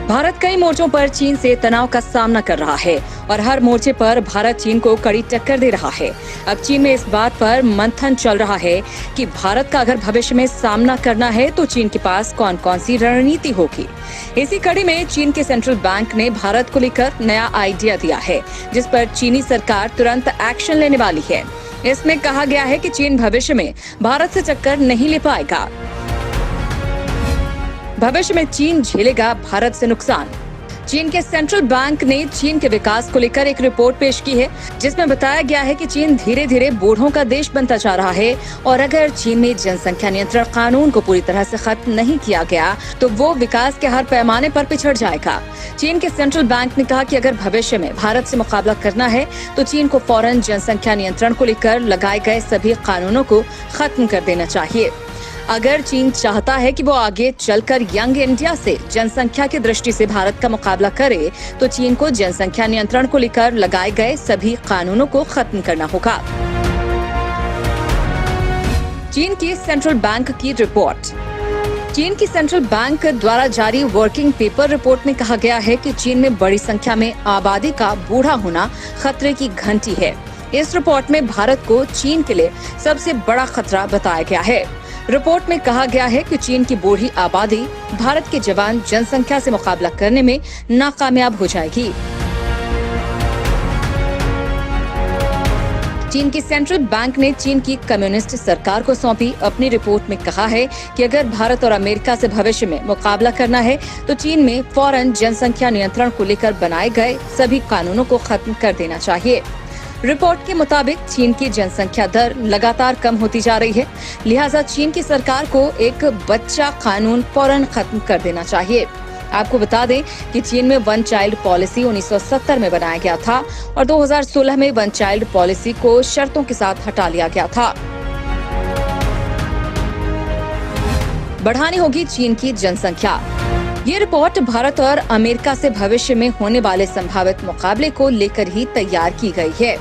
भारत कई मोर्चों पर चीन से तनाव का सामना कर रहा है और हर मोर्चे पर भारत चीन को कड़ी टक्कर दे रहा है। अब चीन में इस बात पर मंथन चल रहा है कि भारत का अगर भविष्य में सामना करना है तो चीन के पास कौन कौन सी रणनीति होगी। इसी कड़ी में चीन के सेंट्रल बैंक ने भारत को लेकर नया आइडिया दिया है, जिस पर चीनी सरकार तुरंत एक्शन लेने वाली है। इसमें कहा गया है कि चीन भविष्य में भारत से टक्कर नहीं ले पाएगा। भविष्य में चीन झेलेगा भारत से नुकसान। चीन के सेंट्रल बैंक ने चीन के विकास को लेकर एक रिपोर्ट पेश की है, जिसमें बताया गया है कि चीन धीरे धीरे बूढ़ों का देश बनता जा रहा है और अगर चीन में जनसंख्या नियंत्रण कानून को पूरी तरह से खत्म नहीं किया गया तो वो विकास के हर पैमाने पर पिछड़ जाएगा। चीन के सेंट्रल बैंक ने कहा कि अगर भविष्य में भारत से मुकाबला करना है तो चीन को फौरन जनसंख्या नियंत्रण को लेकर लगाए गए सभी कानूनों को खत्म कर देना चाहिए। अगर चीन चाहता है कि वो आगे चलकर यंग इंडिया से जनसंख्या की दृष्टि से भारत का मुकाबला करे तो चीन को जनसंख्या नियंत्रण को लेकर लगाए गए सभी कानूनों को खत्म करना होगा। चीन की सेंट्रल बैंक की रिपोर्ट। चीन की सेंट्रल बैंक द्वारा जारी वर्किंग पेपर रिपोर्ट में कहा गया है कि चीन में बड़ी संख्या में आबादी का बूढ़ा होना खतरे की घंटी है। इस रिपोर्ट में भारत को चीन के लिए सबसे बड़ा खतरा बताया गया है। रिपोर्ट में कहा गया है कि चीन की बूढ़ी आबादी भारत के जवान जनसंख्या से मुकाबला करने में नाकामयाब हो जाएगी। चीन की सेंट्रल बैंक ने चीन की कम्युनिस्ट सरकार को सौंपी अपनी रिपोर्ट में कहा है कि अगर भारत और अमेरिका से भविष्य में मुकाबला करना है तो चीन में फौरन जनसंख्या नियंत्रण को लेकर बनाए गए सभी कानूनों को खत्म कर देना चाहिए। रिपोर्ट के मुताबिक चीन की जनसंख्या दर लगातार कम होती जा रही है, लिहाजा चीन की सरकार को एक बच्चा कानून फौरन खत्म कर देना चाहिए। आपको बता दें कि चीन में वन चाइल्ड पॉलिसी 1970 में बनाया गया था और 2016 में वन चाइल्ड पॉलिसी को शर्तों के साथ हटा लिया गया था। बढ़ानी होगी चीन की जनसंख्या। ये रिपोर्ट भारत और अमेरिका से भविष्य में होने वाले संभावित मुकाबले को लेकर ही तैयार की गई है।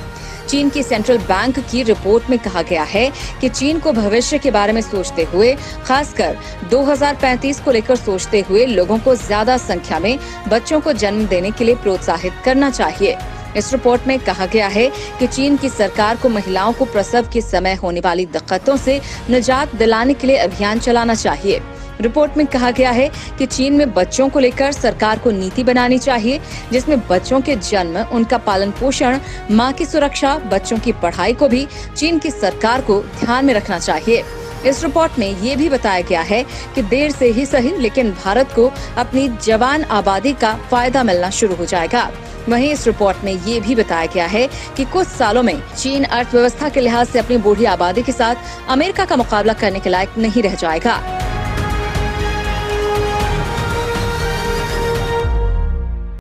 चीन की सेंट्रल बैंक की रिपोर्ट में कहा गया है कि चीन को भविष्य के बारे में सोचते हुए, खासकर 2035 को लेकर सोचते हुए लोगों को ज्यादा संख्या में बच्चों को जन्म देने के लिए प्रोत्साहित करना चाहिए। इस रिपोर्ट में कहा गया है कि चीन की सरकार को महिलाओं को प्रसव के समय होने वाली दिक्कतों से निजात दिलाने के लिए अभियान चलाना चाहिए। रिपोर्ट में कहा गया है कि चीन में बच्चों को लेकर सरकार को नीति बनानी चाहिए, जिसमें बच्चों के जन्म, उनका पालन पोषण, मां की सुरक्षा, बच्चों की पढ़ाई को भी चीन की सरकार को ध्यान में रखना चाहिए। इस रिपोर्ट में ये भी बताया गया है कि देर से ही सही लेकिन भारत को अपनी जवान आबादी का फायदा मिलना शुरू हो जाएगा। वहीं इस रिपोर्ट में ये भी बताया गया है कि कुछ सालों में चीन अर्थव्यवस्था के लिहाज से अपनी बूढ़ी आबादी के साथ अमेरिका का मुकाबला करने के लायक नहीं रह जाएगा।